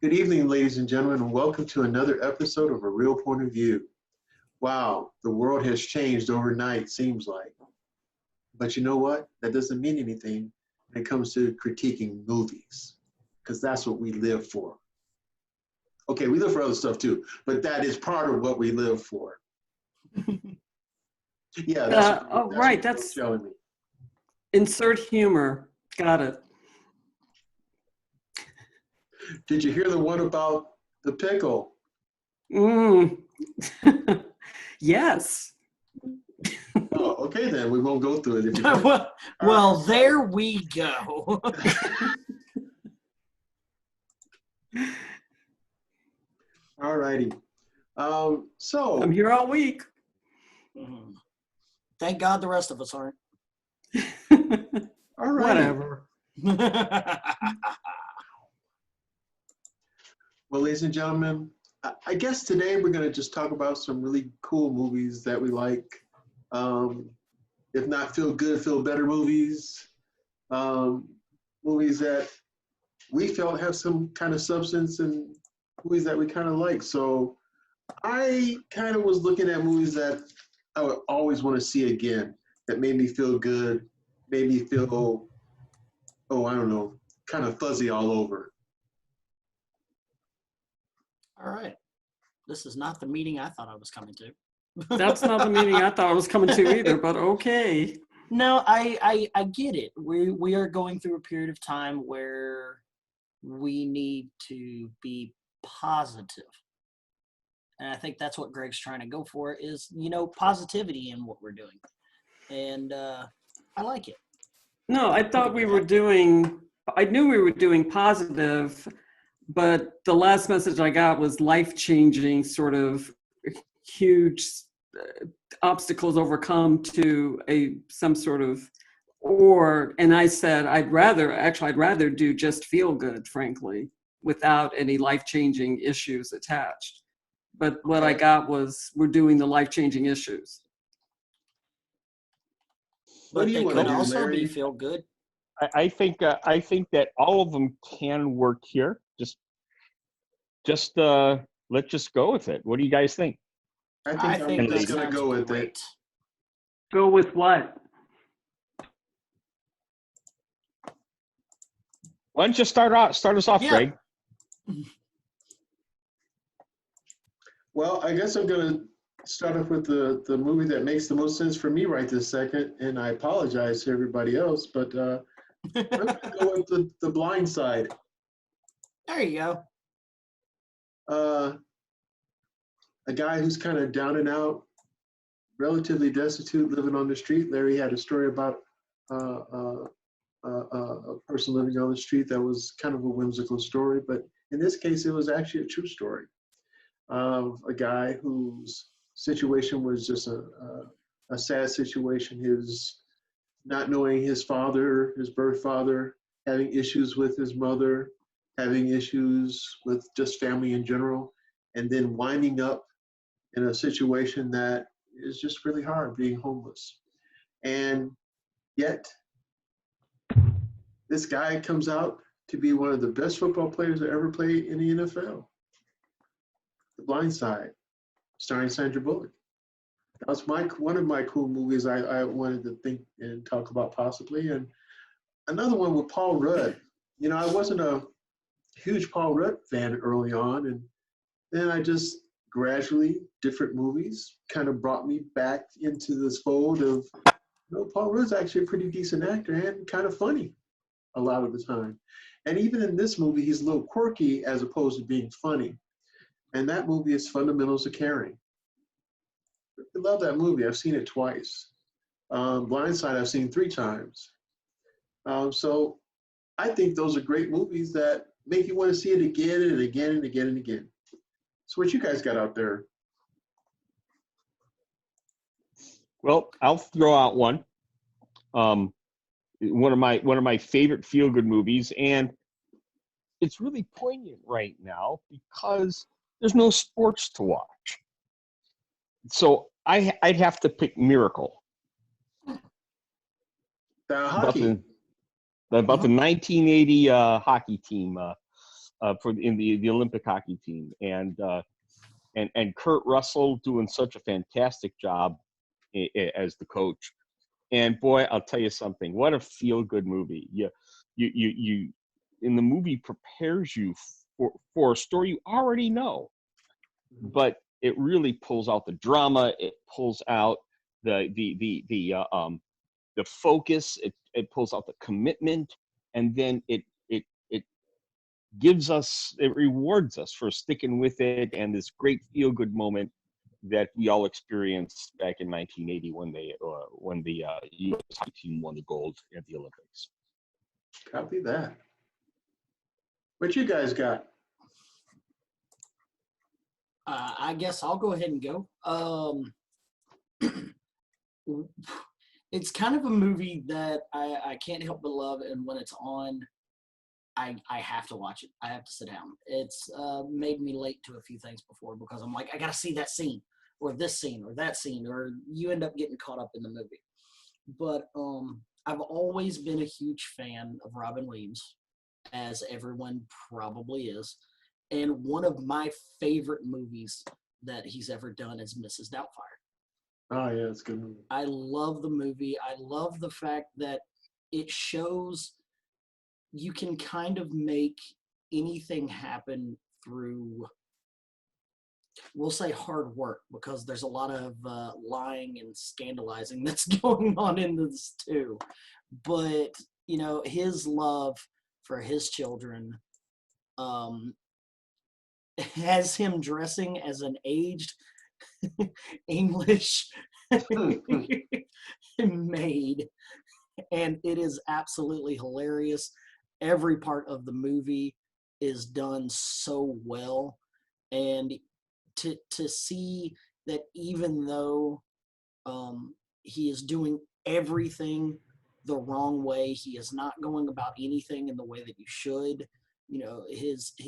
Good evening, ladies and gentlemen, and welcome to another episode of A Real Point of View. Wow, the world has changed overnight, seems like. But you know what? That doesn't mean anything when it comes to critiquing movies, because that's what we live for. Okay, we live for other stuff too, but that is part of what we live for. Yeah, Oh, that's right. what you're That's telling me. insert humor. Got it. Did you hear the one about the pickle? Mm. Yes. Oh, okay then. We won't go through it. If you well, there we go. All righty. So I'm here all week. Thank God the rest of us aren't. all righty. Whatever. Well, ladies and gentlemen, I guess today we're going to just talk about some really cool movies that we like. If not feel good, feel better movies. Movies that we felt have some kind of substance and movies that we kind of like. So I kind of was looking at movies that I would always want to see again, that made me feel good, made me feel, oh, I don't know, kind of fuzzy all over. All right. This is not the meeting I thought I was coming to. That's not the meeting I thought I was coming to either, but okay. No, I get it. We are going through a period of time where we need to be positive. And I think that's what Greg's trying to go for is, positivity in what we're doing. And I like it. No, I thought I knew we were doing positive, but the last message I got was life-changing, sort of huge obstacles overcome to some sort of, and I said, I'd rather do just feel good, frankly, without any life-changing issues attached. But what I got was we're doing the life-changing issues. What But do you they want to could do, also Larry? be feel good. I think that all of them can work here. Just let's just go with it. What do you guys think? I think I'm just that going to sounds go with it. great. Go with what? Why don't you start us off, Yeah. Greg? Well, I guess I'm going to start off with the movie that makes the most sense for me right this second, and I apologize to everybody else, but I'm going to go with the Blind Side. There you go. A guy who's kind of down and out, relatively destitute, living on the street. Larry had a story about a person living on the street that was kind of a whimsical story, but in this case, it was actually a true story of a guy whose situation was just a sad situation. His not knowing his father, his birth father, having issues with his mother, having issues with just family in general, and then winding up in a situation that is just really hard, being homeless. And yet, this guy comes out to be one of the best football players to ever play in the NFL. The Blind Side, starring Sandra Bullock. That was one of my cool movies I wanted to think and talk about possibly. And another one with Paul Rudd. I wasn't a huge Paul Rudd fan early on, and then I just gradually, different movies kind of brought me back into this fold of, Paul Rudd's actually a pretty decent actor and kind of funny a lot of the time. And even in this movie, he's a little quirky as opposed to being funny. And that movie is Fundamentals of Caring. I love that movie. I've seen it twice. Blindside, I've seen 3 times. So I think those are great movies that make you want to see it again and again and again and again. So what you guys got out there? Well, I'll throw out one. One of my favorite feel-good movies, and it's really poignant right now because there's no sports to watch. So I'd have to pick Miracle. Hockey. About the 1980 hockey team. in the Olympic hockey team, and Kurt Russell doing such a fantastic job as the coach. And boy, I'll tell you something. What a feel-good movie! You in the movie prepares you for a story you already know, but it really pulls out the drama. It pulls out the focus. It pulls out the commitment, and then it gives us, it rewards us for sticking with it, and this great feel-good moment that we all experienced back in 1980 when the U.S. hockey team won the gold at the Olympics. Copy that. What you guys got? I guess I'll go ahead and go. It's kind of a movie that I can't help but love, and when it's on, I have to watch it. I have to sit down. It's made me late to a few things before because I'm like, I got to see that scene or this scene or that scene, or you end up getting caught up in the movie. But I've always been a huge fan of Robin Williams, as everyone probably is. And one of my favorite movies that he's ever done is Mrs. Doubtfire. Oh yeah, it's a good movie. I love the movie. I love the fact that it shows you can kind of make anything happen through, we'll say, hard work, because there's a lot of lying and scandalizing that's going on in this too. But, you know, his love for his children has him dressing as an aged English maid, and it is absolutely hilarious. Every part of the movie is done so well, and to see that even though he is doing everything the wrong way, he is not going about anything in the way that you should. You know, his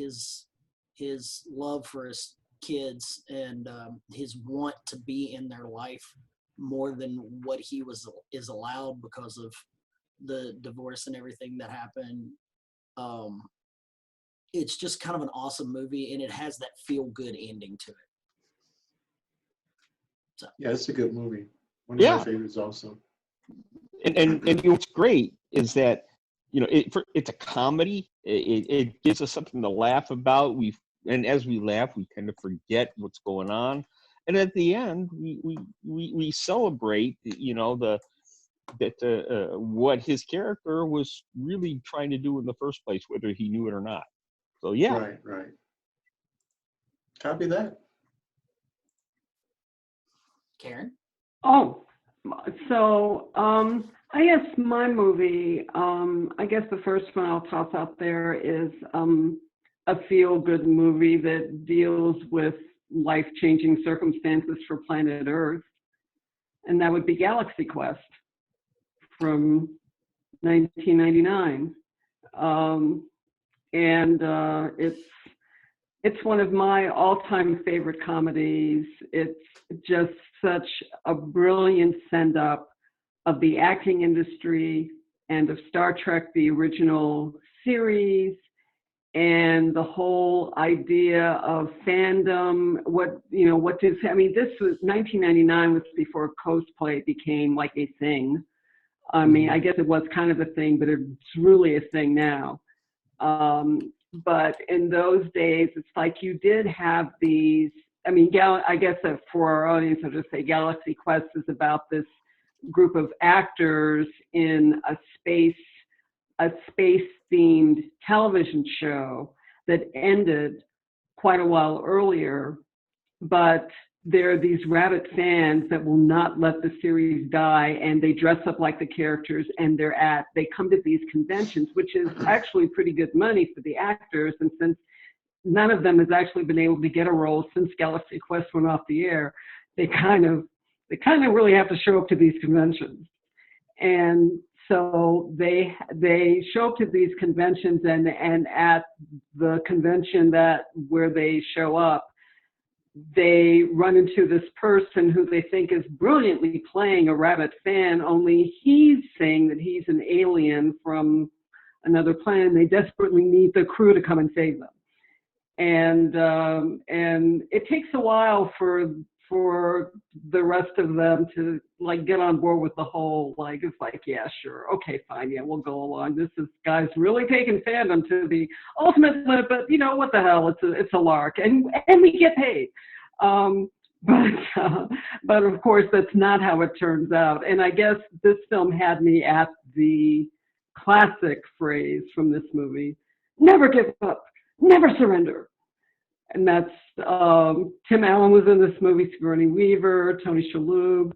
love for his kids and his want to be in their life more than what he is allowed because of the divorce and everything that happened. It's just kind of an awesome movie, and it has that feel-good ending to it. So. Yeah, it's a good movie. One of my favorites also. And what's great is that, you know, it's a comedy. It gives us something to laugh about. And as we laugh, we kind of forget what's going on. And at the end, we celebrate, you know, what his character was really trying to do in the first place, whether he knew it or not. So yeah. Right. Copy that. Karen? Oh, so I guess my movie, I guess the first one I'll toss out there is a feel-good movie that deals with life-changing circumstances for planet Earth, and that would be Galaxy Quest from 1999. It's one of my all-time favorite comedies. It's just such a brilliant send-up of the acting industry and of Star Trek, the original series, and the whole idea of fandom. This was 1999 was before cosplay became like a thing. I mean, I guess it was kind of a thing, but it's really a thing now. But in those days, it's like you did have these, I mean, I guess that for our audience, I'll just say Galaxy Quest is about this group of actors in a space-themed television show that ended quite a while earlier, but there are these rabid fans that will not let the series die, and they dress up like the characters, and they come to these conventions, which is actually pretty good money for the actors. And since none of them has actually been able to get a role since Galaxy Quest went off the air, they kind of really have to show up to these conventions. And so they show up to these conventions, and at the convention where they show up, they run into this person who they think is brilliantly playing a rabid fan, only he's saying that he's an alien from another planet, and they desperately need the crew to come and save them. and it takes a while for the rest of them to like get on board with the whole, like, it's like, yeah, sure, okay, fine, yeah, we'll go along. This is guys really taking fandom to the ultimate limit, but you know what the hell, it's a lark, and we get paid. But of course that's not how it turns out. And I guess this film had me at the classic phrase from this movie: never give up, never surrender. And that's Tim Allen was in this movie, Sigourney Weaver, Tony Shalhoub,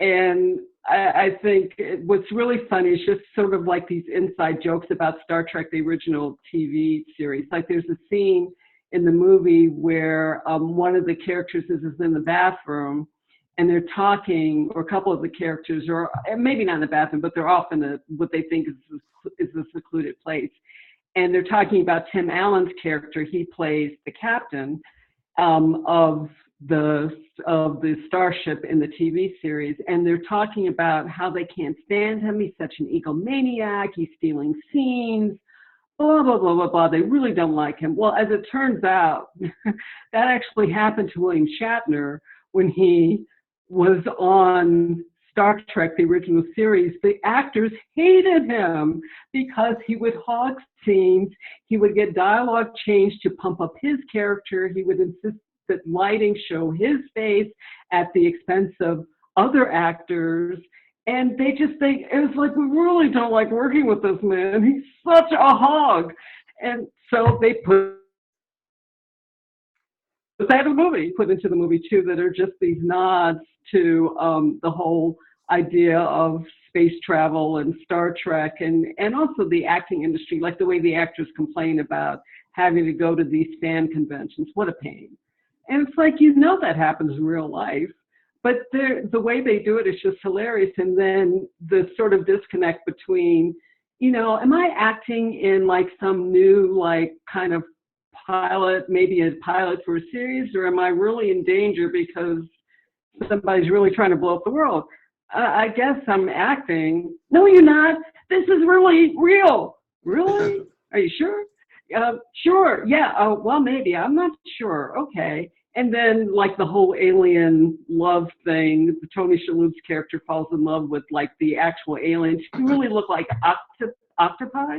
and I think what's really funny is just sort of like these inside jokes about Star Trek, the original TV series. Like there's a scene in the movie where one of the characters is in the bathroom and they're talking, or a couple of the characters, or maybe not in the bathroom, but they're off in what they think is a secluded place. And they're talking about Tim Allen's character. He plays the captain of the starship in the TV series, and they're talking about how they can't stand him. He's such an egomaniac. He's stealing scenes. Blah blah blah blah blah. They really don't like him. Well, as it turns out, that actually happened to William Shatner when he was on Star Trek, the original series. The actors hated him because he would hog scenes. He would get dialogue changed to pump up his character. He would insist that lighting show his face at the expense of other actors. And they just think, it was like, we really don't like working with this man. He's such a hog. And so they put that in the movie, put into the movie too, that are just these nods to the whole idea of space travel and Star Trek, and also the acting industry, like the way the actors complain about having to go to these fan conventions. What a pain. And it's like, you know, that happens in real life, but the way they do it is just hilarious. And then the sort of disconnect between, you know, am I acting in like some new, like kind of pilot, maybe a pilot for a series, or am I really in danger because somebody's really trying to blow up the world? I guess I'm acting. No, you're not. This is really real. Really? Are you sure? Sure. Yeah. Well, maybe. I'm not sure. Okay. And then, like the whole alien love thing, Tony Shalhoub's character falls in love with like the actual aliens who really look like octopi,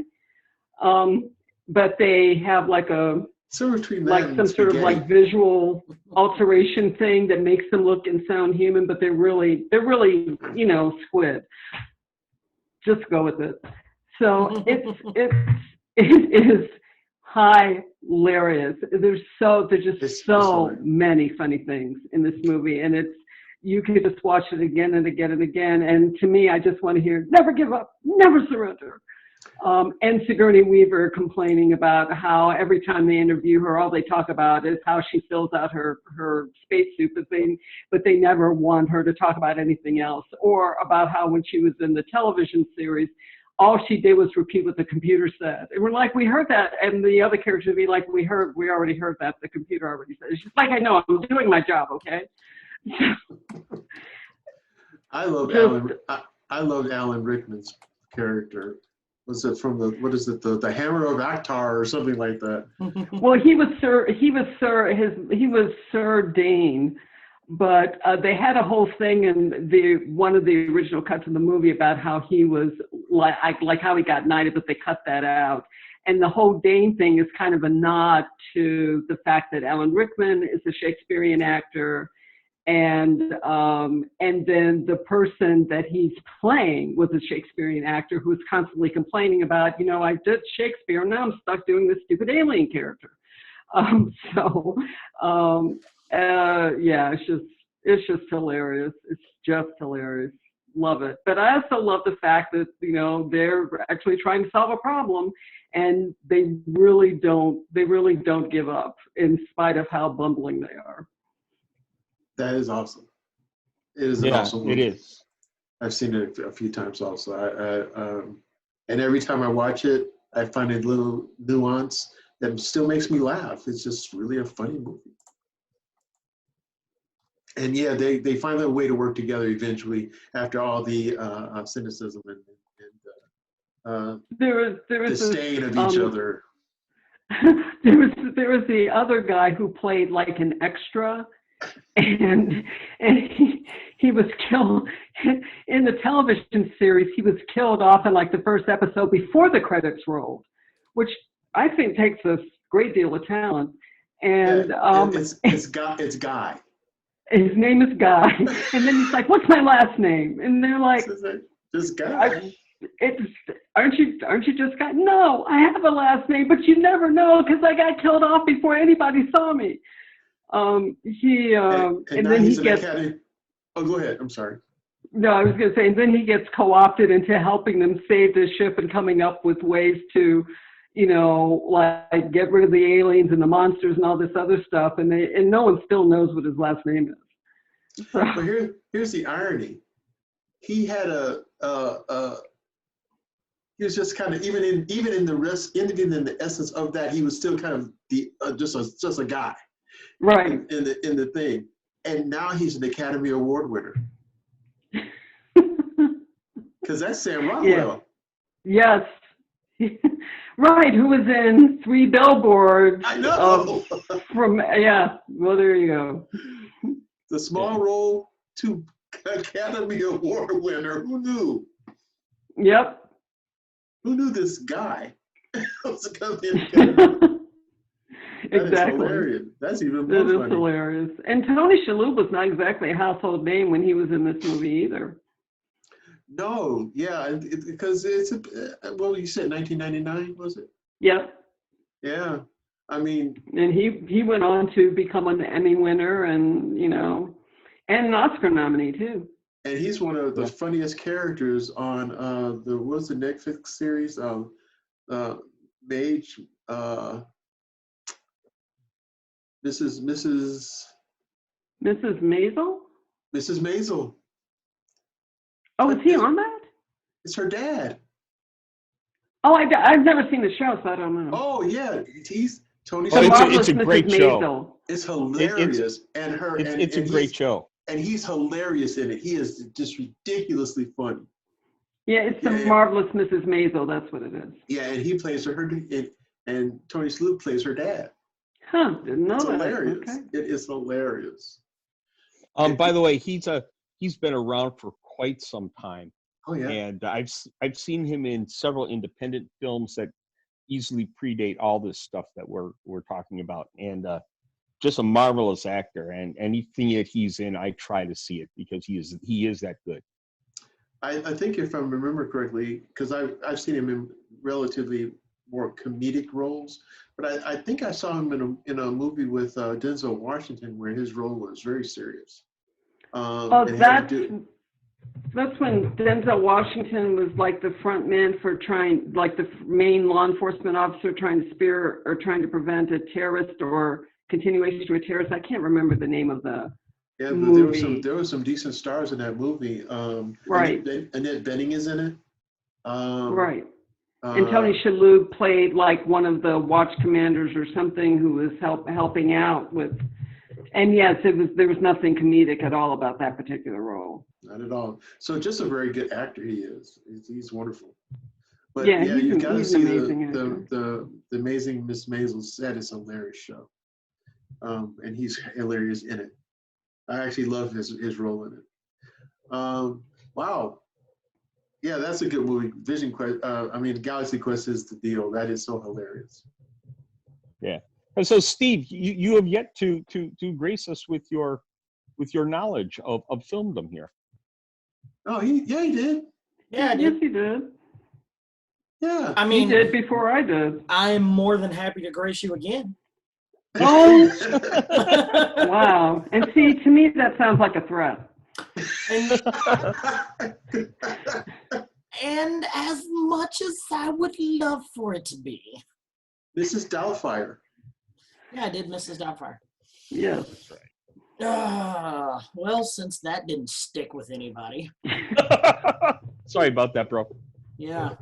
but they have like a So between that like and some sort of spaghetti. like visual alteration thing that makes them look and sound human, but they're really, you know, squid. Just go with it. So it is hilarious. There's just It's so hilarious. many funny things in this movie, and you could just watch it again and again and again. And to me, I just want to hear, never give up, never surrender. And Sigourney Weaver complaining about how every time they interview her, all they talk about is how she fills out her spacesuit, but they never want her to talk about anything else, or about how when she was in the television series, all she did was repeat what the computer said. And we're like, we heard that. And the other character would be like, we already heard that. The computer already said it. She's like, I know, I'm doing my job, okay? I loved Alan Rickman's character. Was it from the Hammer of Aktar or something like that? Well, he was Sir Dane, but they had a whole thing in one of the original cuts of the movie about how he was like how he got knighted, but they cut that out. And the whole Dane thing is kind of a nod to the fact that Alan Rickman is a Shakespearean actor. And then the person that he's playing was a Shakespearean actor who was constantly complaining about, you know, I did Shakespeare, now I'm stuck doing this stupid alien character. Yeah, it's just hilarious. It's just hilarious. Love it. But I also love the fact that, you know, they're actually trying to solve a problem, and they really don't give up in spite of how bumbling they are. That is awesome. It is an awesome movie. It is. I've seen it a few times also. And every time I watch it, I find a little nuance that still makes me laugh. It's just really a funny movie. And yeah, they find a way to work together eventually after all the cynicism and There is disdain of each other. there was the other guy who played like an extra, and he was killed in the television series. He was killed off in like the first episode before the credits rolled, which I think takes a great deal of talent. And it's Guy. His name is Guy, and then he's like, "What's my last name?" And they're like, This Guy. Aren't you just Guy? No, I have a last name, but you never know because I got killed off before anybody saw me. And then he gets. Oh, go ahead. I'm sorry. No, I was going to say, and then he gets co-opted into helping them save the ship and coming up with ways to, like get rid of the aliens and the monsters and all this other stuff, and no one still knows what his last name is. So. But here's the irony. He had he was just kind of even in the essence of that, he was still kind of just a guy, right? In the thing, and now he's an Academy Award winner because that's Sam Rockwell. Yeah. Yes. Right, who was in 3 Billboards. I know. Well, there you go. The small role to Academy Award winner. Who knew? Yep. Who knew this guy was going to be an Academy Award? Exactly. That is hilarious. That's even more funny. That is hilarious. And Tony Shalhoub was not exactly a household name when he was in this movie either. No, yeah, because it's you said 1999, was it? Yep. Yeah, I mean. And he went on to become an Emmy winner and and an Oscar nominee too. And he's one of the funniest characters on the Netflix series Mage, Mrs. Maisel. Mrs. Maisel. Oh, is he on that? It's her dad. Oh, I've never seen the show, so I don't know. Oh yeah, he's Tony. It's a great show. It's hilarious, it's a great show. And he's hilarious in it. He is just ridiculously funny. Yeah, it's the Marvelous Mrs. Maisel. That's what it is. Yeah, and he plays her, and Tony Shalhoub plays her dad. Huh? Didn't know it's that. Hilarious. Okay. It is hilarious. By the way, he's been around for quite some time. Oh yeah. And I've seen him in several independent films that easily predate all this stuff that we're talking about. And just a marvelous actor. And anything that he's in, I try to see it because he is that good. I think if I remember correctly, because I've seen him in relatively more comedic roles, but I think I saw him in a movie with Denzel Washington where his role was very serious. That's when Denzel Washington was like the front man for the main law enforcement officer trying to spear or trying to prevent a terrorist or continuation of a terrorist. I can't remember the name of the movie. But there were some decent stars in that movie. Right. Annette Bening is in it. Right. And Tony Shalhoub played like one of the watch commanders or something who was helping out with. And yes, there was nothing comedic at all about that particular role. Not at all. So just a very good actor he is. He's wonderful. But you've got to see the Amazing Miss Maisel's set. Is a hilarious show. And he's hilarious in it. I actually love his role in it. Wow. Yeah, that's a good movie. Vision Quest. Galaxy Quest is the deal. That is so hilarious. Yeah. And so, Steve, you have yet to grace us with your knowledge of filmdom here. Oh, he did. Yeah, yes, he did. Yeah. I mean, he did before I did. I'm more than happy to grace you again. Oh, wow. And see, to me, that sounds like a threat. And as much as I would love for it to be. Mrs. Doubtfire. Yeah, I did Mrs. Doubtfire. Yes. That's right. Well, since that didn't stick with anybody. Sorry about that, bro. Yeah.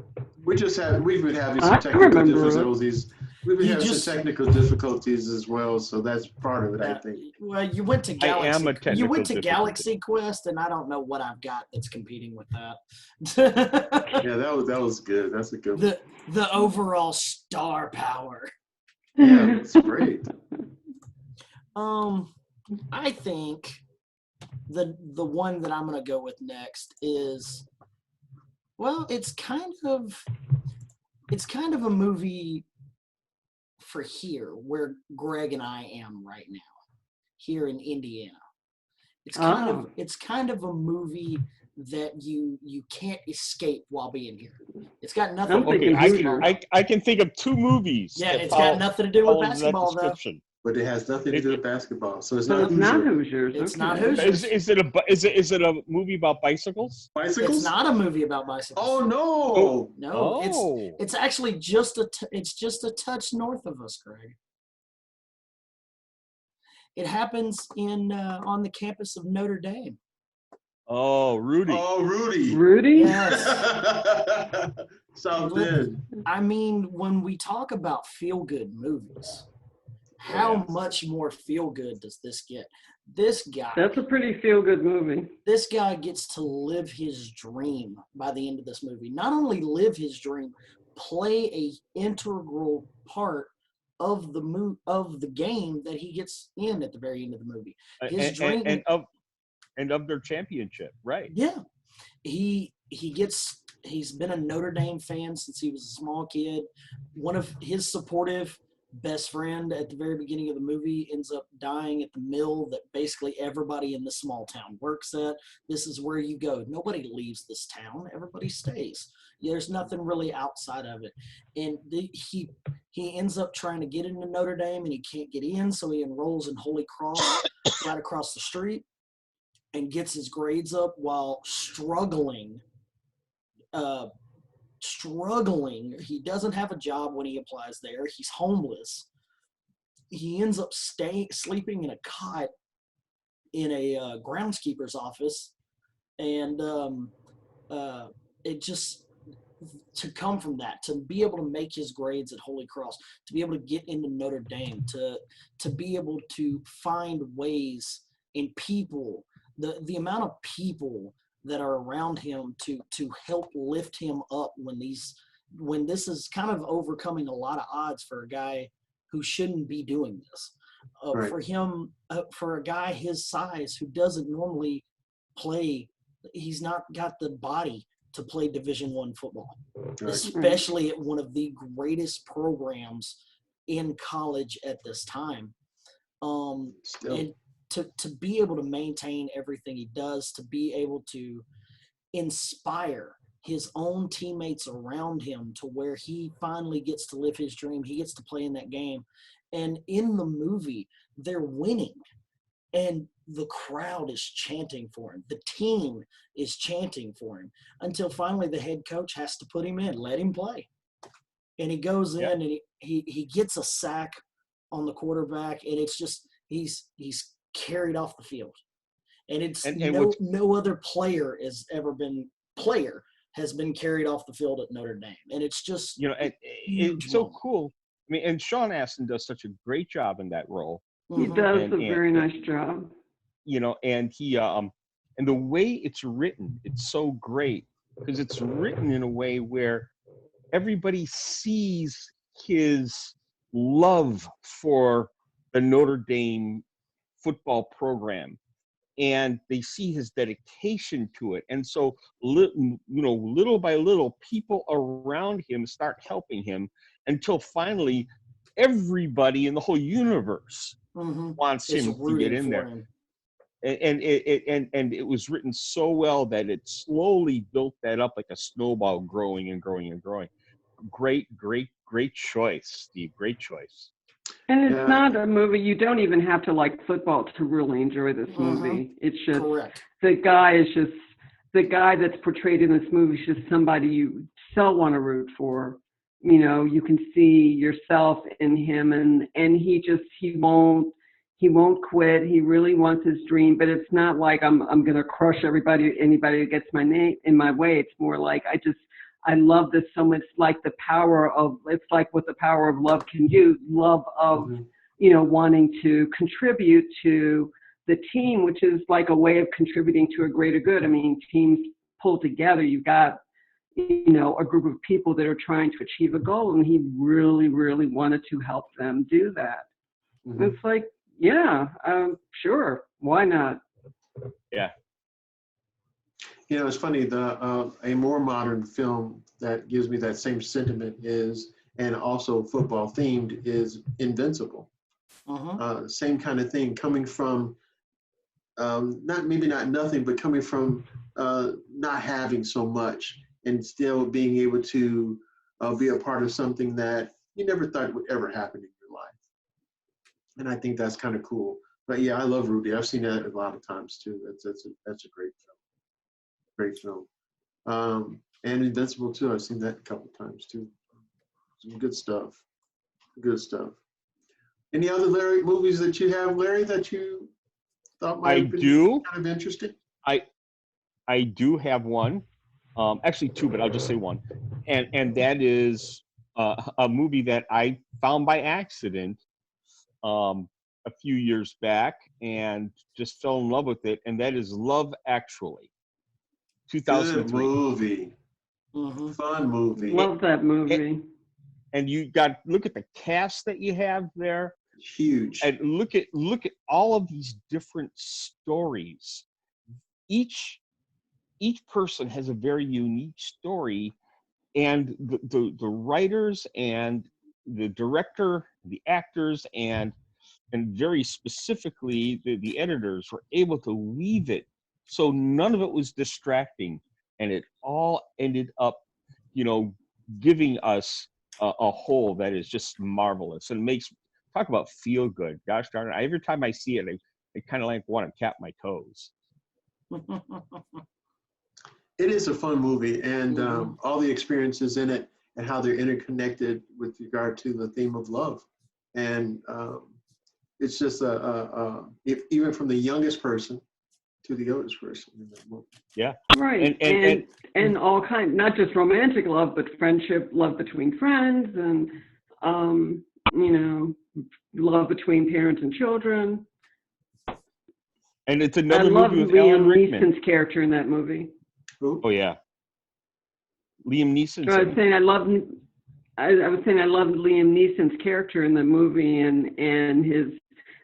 We've been having some technical difficulties. We've been having some technical difficulties as well, so that's part of it, I think. Well, you went to Galaxy. I am a technical You went to difficulty. Galaxy Quest, and I don't know what I've got that's competing with that. Yeah, that was good. That's a good one. The overall star power. Yeah, it's great. I think the one that I'm gonna go with next is, well, it's kind of a movie for here where Greg and I am right now, here in Indiana. It's kind of a movie that you can't escape while being here. It's got nothing I'm to do Okay, with thinking basketball. Hoosiers. I can think of two movies. Yeah, that it's got fall- nothing to do with fall into that basketball though. description. But it has nothing to do with basketball. So it's So not it's not Hoosier. Hoosiers. It's okay. not Hoosiers. Is it a movie about bicycles? Bicycles? It's not a movie about bicycles. Oh no! No, Oh. it's actually just it's just a touch north of us, Greg. It happens in on the campus of Notre Dame. Oh, Rudy. Oh, Rudy. Rudy? Yes. South Bend. I mean, when we talk about feel-good movies, how Yes. much more feel-good does this get? This That's a pretty feel-good movie. this guy gets to live his dream by the end of this movie. Not only live his dream, play a integral part of the game that he gets in at the very end of the movie. His dream And of their championship, right? Yeah. He's been a Notre Dame fan since he was a small kid. One of his supportive best friend at the very beginning of the movie ends up dying at the mill that basically everybody in the small town works at. This is where you go. Nobody leaves this town. Everybody stays. There's nothing really outside of it. And he ends up trying to get into Notre Dame and he can't get in, so he enrolls in Holy Cross right across the street and gets his grades up while struggling. He doesn't have a job when he applies there. He's homeless. He ends up sleeping in a cot in a groundskeeper's office, and it just, to come from that, to be able to make his grades at Holy Cross, to be able to get into Notre Dame, to be able to find ways in people, the amount of people that are around him to help lift him up when this is kind of overcoming a lot of odds for a guy who shouldn't be doing this. Right. For him, for a guy his size who doesn't normally play, he's not got the body to play Division I football, Right. especially at one of the greatest programs in college at this time. Still. And to be able to maintain everything he does, to be able to inspire his own teammates around him to where he finally gets to live his dream. He gets to play in that game. And in the movie, they're winning. And the crowd is chanting for him. The team is chanting for him until finally the head coach has to put him in, let him play. And he goes in and he gets a sack on the quarterback, and it's just he's carried off the field. And it's no other player has been carried off the field at Notre Dame. And it's just, it's so cool. I mean, and Sean Astin does such a great job in that role. He does a very nice job. And he and the way it's written, it's so great because it's written in a way where everybody sees his love for the Notre Dame football program, and they see his dedication to it. And so, little by little, people around him start helping him until finally everybody in the whole universe wants him to get in there. And it was written so well that it slowly built that up like a snowball, growing and growing and growing. Great choice, Steve. Great choice. And it's not a movie, you don't even have to like football to really enjoy this movie. It's just, correct. the guy that's portrayed in this movie is just somebody you so want to root for. You can see yourself in him, and he won't quit. He really wants his dream, but it's not like I'm going to crush anybody that gets my name in my way. It's more like I love this so much. It's like what the power of love can do. Love of, wanting to contribute to the team, which is like a way of contributing to a greater good. I mean, teams pull together. You've got, you know, a group of people that are trying to achieve a goal, and he really, really wanted to help them do that. Mhm. It's like, yeah, sure, why not? Yeah. You know, it's funny. A more modern film that gives me that same sentiment is, and also football themed, is Invincible. Same kind of thing, coming from not nothing, but coming from not having so much and still being able to be a part of something that you never thought would ever happen in your life. And I think that's kind of cool. But yeah, I love Rudy. I've seen that a lot of times too. That's a great film. Great film. And Invincible too. I've seen that a couple times too. Some good stuff. Good stuff. Any other Larry movies that you have, Larry, that you thought might I have been do. kind of interesting? I do have one, actually two, but I'll just say one, and that is a movie that I found by accident a few years back and just fell in love with it, and that is Love Actually, Good 2003. movie. Fun movie. Love that movie. And you got look at the cast that you have there, Huge. and look at all of these different stories. Each person has a very unique story, and the writers and the director, the actors, and very specifically the editors were able to weave it so none of it was distracting, and it all ended up, you know, giving us a whole that is just marvelous and makes talk about feel good. Gosh darn it! Every time I see it, I kind of like want to tap my toes. It is a fun movie, and all the experiences in it and how they're interconnected with regard to the theme of love. And it's just even from the youngest person to the oldest person in that movie. Yeah. Right. And all kind, not just romantic love, but friendship, love between friends, and you know, love between parents and children. And it's I another love movie with Alan Liam Rickman. Neeson's character in that movie. Oh yeah, Liam Neeson. I was saying I loved Liam Neeson's character in the movie, and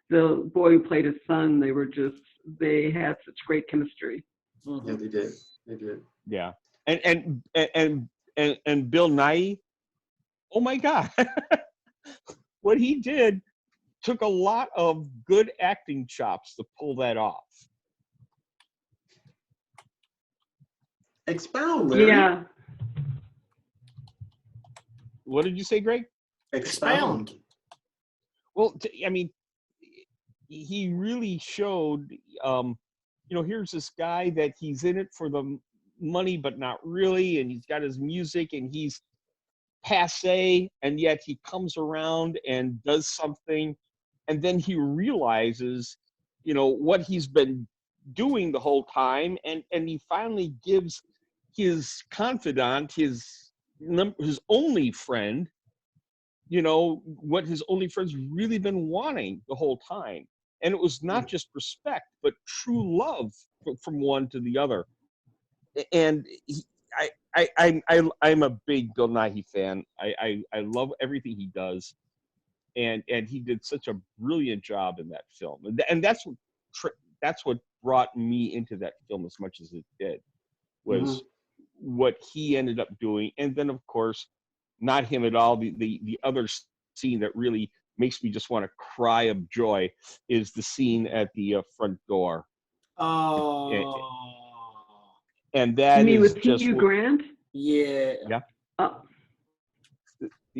the boy who played his son. They had such great chemistry. Yeah, they did. They did. Yeah, and Bill Nighy. Oh my God, what he did took a lot of good acting chops to pull that off. Expound, Larry. Yeah. What did you say, Greg? Expound. Well, I mean, he really showed, you know, here's this guy that he's in it for the money, but not really. And he's got his music and he's passe, and yet he comes around and does something. And then he realizes, you know, what he's been doing the whole time. And he finally gives his confidant, his only friend, you know, what his only friend's really been wanting the whole time. And it was not just respect, but true love from one to the other. And I'm a big Bill Nighy fan. I love everything he does. And he did such a brilliant job in that film. And that's what brought me into that film as much as it did, was what he ended up doing. And then, of course, not him at all. The other scene that really makes me just want to cry of joy is the scene at the front door. Oh. And that You mean is with just Hugh Grant? Yeah. Yeah. Oh.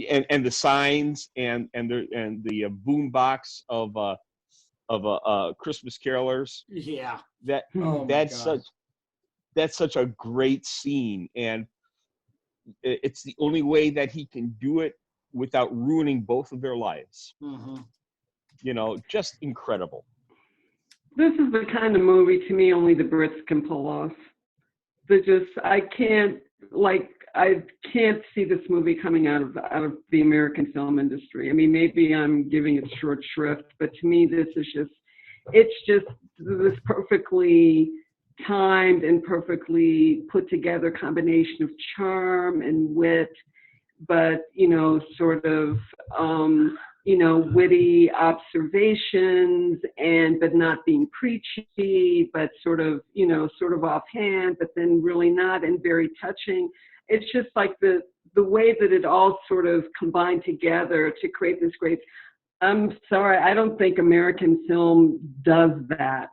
And the signs and the boom box of Christmas carolers. Yeah. That's such a great scene, and it's the only way that he can do it without ruining both of their lives. You know, just incredible. This is the kind of movie, to me, only the Brits can pull off. I can't see this movie coming out of the American film industry. I mean, maybe I'm giving it short shrift, but to me, it's just this perfectly timed and perfectly put together combination of charm and wit, but, sort of, witty observations but not being preachy, but sort of offhand, but then really not, and very touching. It's just like the way that it all sort of combined together to create this great. I'm sorry, I don't think American film does that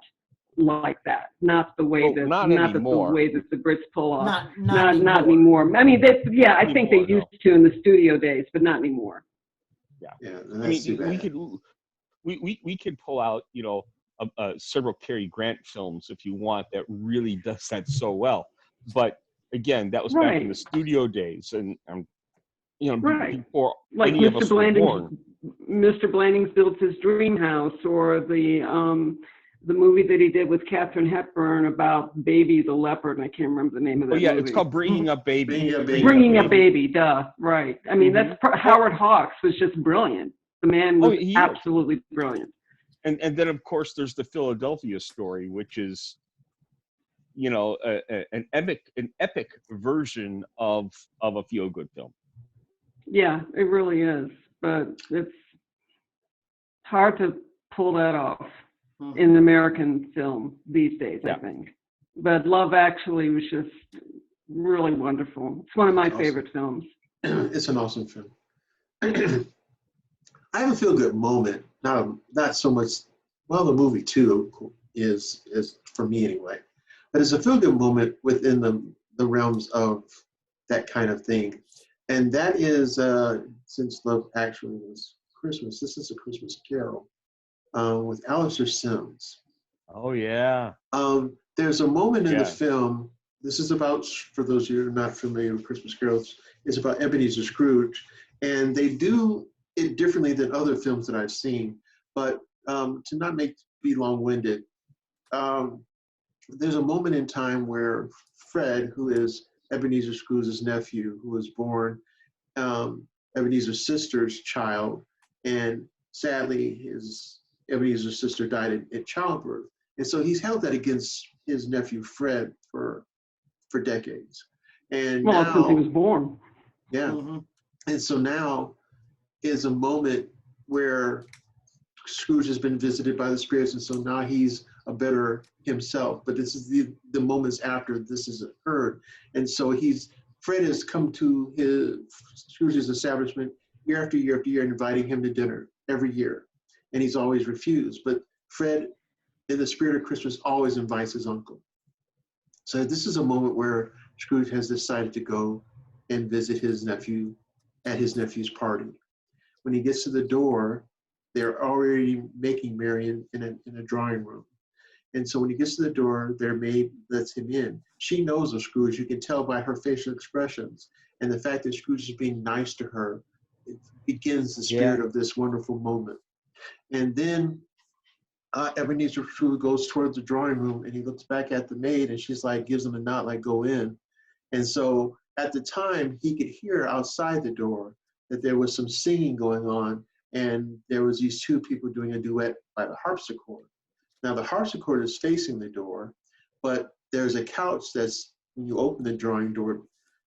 like that. Not the way Well, not anymore. the way that the Brits pull off. Not anymore. I mean, I think they Anymore, used to in the studio days, but not anymore. Yeah, I mean, we could pull out, several Cary Grant films if you want that really does that so well. But again, that was back in Right. the studio days, and Right. before Like any of us were born. Mr. Blandings Built His Dream House, or the movie that he did with Katharine Hepburn about Baby the Leopard, and I can't remember the name of that Oh yeah, movie. it's called Bringing Up Baby. Bringing Up Baby, duh, right. I mean, Mhm. Howard Hawks was just brilliant. The man was he is. absolutely brilliant. And then of course there's the Philadelphia Story, which is, an epic version of a feel good film. Yeah, it really is. But it's hard to pull that off in American film these days, Yeah. I think. But Love Actually was just really wonderful. It's one of my favorite films. It's an awesome film. I have a feel good moment. Not so much. Well, the movie too is for me anyway. But it's a feel good moment within the realms of that kind of thing, and that is since Love Actually was Christmas. This is A Christmas Carol with Alistair Sims. Oh yeah. There's a moment in the Yeah. film. This is about, for those of you who are not familiar with Christmas Carols, it's about Ebenezer Scrooge, and they do it differently than other films that I've seen. But to not be long-winded, there's a moment in time where Fred, who is Ebenezer Scrooge's nephew, who was born Ebenezer's sister's child, and sadly Ebenezer's sister died in childbirth, and so he's held that against his nephew Fred for decades. And now, Since he was born. yeah, and so now is a moment where Scrooge has been visited by the spirits, and so now he's a better himself. But this is the moments after this has occurred, and so Fred has come to Scrooge's establishment year after year after year, inviting him to dinner every year, and he's always refused. But Fred, in the spirit of Christmas, always invites his uncle. So this is a moment where Scrooge has decided to go and visit his nephew at his nephew's party. When he gets to the door, they're already making merry in a drawing room. And so when he gets to the door, their maid lets him in. She knows of Scrooge. You can tell by her facial expressions. And the fact that Scrooge is being nice to her, it begins the spirit of this wonderful moment. And then Ebenezer Scrooge goes towards the drawing room, and he looks back at the maid, and she's like, gives him a nod, like, go in. And so at the time, he could hear outside the door that there was some singing going on, and there was these two people doing a duet by the harpsichord. Now the harpsichord is facing the door, but there's a couch when you open the drawing door,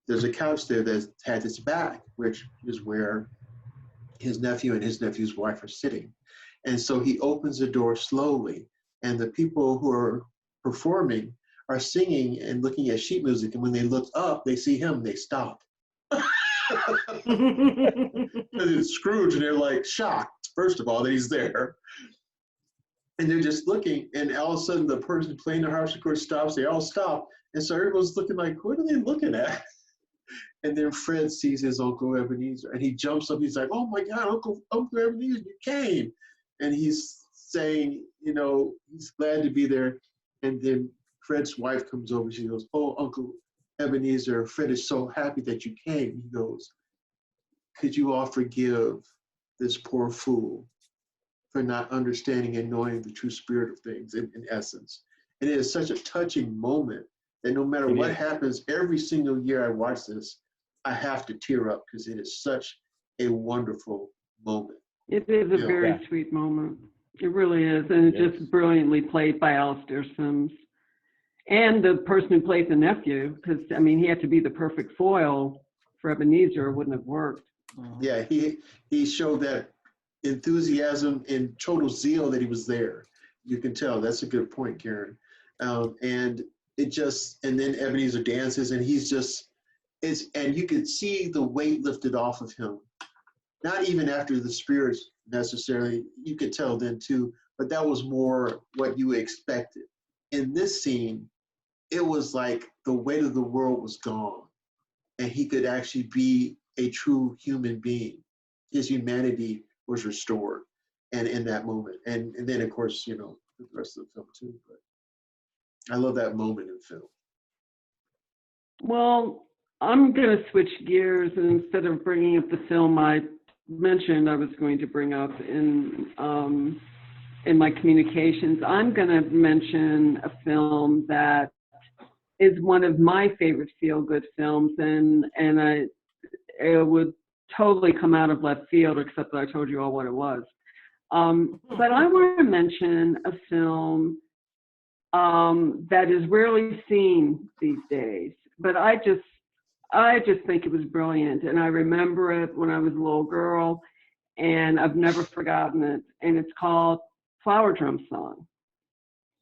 there's a couch there that had its back, which is where his nephew and his nephew's wife are sitting. And so he opens the door slowly, and the people who are performing are singing and looking at sheet music, and when they look up, they see him, they stop. It's Scrooge, and they're like shocked, first of all, that he's there. And they're just looking, and all of a sudden the person playing the harpsichord stops, they all stop, and so everyone's looking like, what are they looking at? And then Fred sees his Uncle Ebenezer, and he jumps up, he's like, oh my God, Uncle Ebenezer, you came. And he's saying, he's glad to be there. And then Fred's wife comes over, she goes, oh, Uncle Ebenezer, Fred is so happy that you came. He goes, could you all forgive this poor fool for not understanding and knowing the true spirit of things in essence? And it is such a touching moment that no matter what happens, every single year I watch this, I have to tear up because it is such a wonderful moment. It is a very sweet moment. It really is. And it's just brilliantly played by Alistair Sims. And the person who plays the nephew, because I mean, he had to be the perfect foil for Ebenezer. It wouldn't have worked. Yeah, he showed that enthusiasm and total zeal that he was there. You can tell. That's a good point, Karen. And and then Ebenezer dances, and and you could see the weight lifted off of him. Not even after the spirits necessarily, you could tell then too, but that was more what you expected. In this scene, it was like the weight of the world was gone, and he could actually be a true human being. His humanity was restored, and in that moment, and then of course, the rest of the film too. But I love that moment in film. Well, I'm going to switch gears, and instead of bringing up the film I mentioned I was going to bring up in my communications, I'm going to mention a film that is one of my favorite feel-good films, and it would totally come out of left field, except that I told you all what it was. But I want to mention a film that is rarely seen these days, but I just think it was brilliant, and I remember it when I was a little girl, and I've never forgotten it. And it's called Flower Drum Song.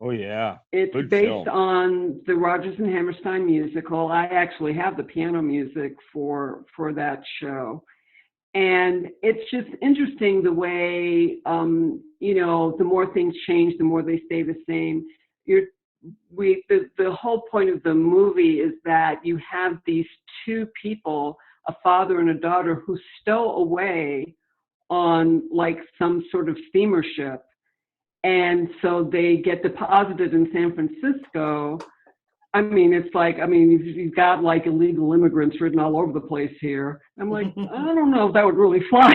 Oh yeah. It's Good based film. on the Rodgers and Hammerstein musical. I actually have the piano music for that show. And it's just interesting the way, the more things change, the more they stay the same. The whole point of the movie is that you have these two people, a father and a daughter, who stow away on like some sort of steamer ship. And so they get deposited in San Francisco. I mean, it's like, you've got like illegal immigrants written all over the place here. I'm like, I don't know if that would really fly.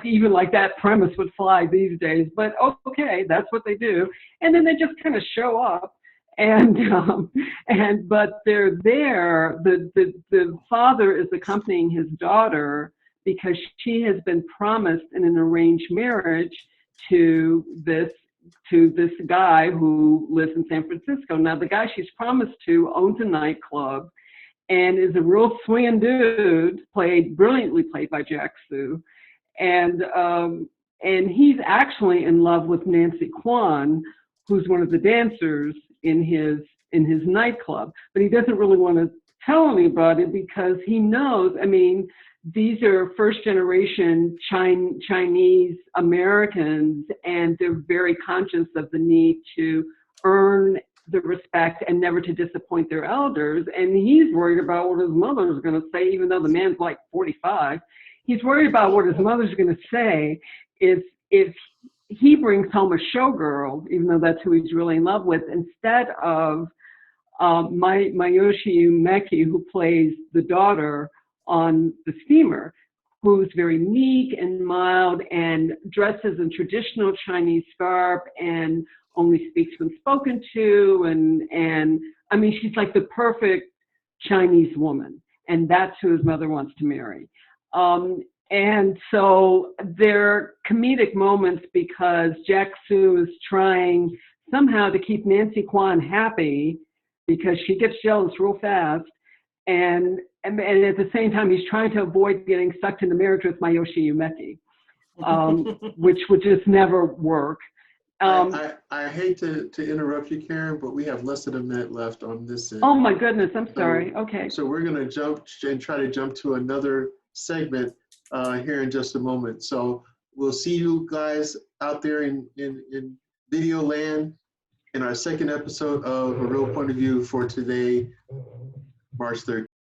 Even that premise would fly these days, but okay, that's what they do. And then they just kind of show up, but they're there. The father is accompanying his daughter because she has been promised in an arranged marriage to this guy who lives in San Francisco. Now, the guy she's promised to owns a nightclub and is a real swinging dude, brilliantly played by Jack Sue. And he's actually in love with Nancy Kwan, who's one of the dancers in his nightclub. But he doesn't really want to tell anybody because he knows, these are first generation Chinese Americans, and they're very conscious of the need to earn the respect and never to disappoint their elders. And he's worried about what his mother's going to say, even though the man's like 45. He's worried about what his mother's going to say if he brings home a showgirl, even though that's who he's really in love with, instead of Mayoshi Umeki, who plays the daughter on the steamer, who's very meek and mild and dresses in traditional Chinese garb and only speaks when spoken to. And she's like the perfect Chinese woman. And that's who his mother wants to marry. And so they're comedic moments because Jack Sue is trying somehow to keep Nancy Kwan happy because she gets jealous real fast. And at the same time, he's trying to avoid getting sucked into marriage with Mayoshi Umeki, which would just never work. I hate to interrupt you, Karen, but we have less than a minute left on this end. Oh my goodness, I'm sorry. Okay. So we're going to try to jump to another segment here in just a moment. So we'll see you guys out there in video land in our second episode of A Real Point of View for today, March 13th.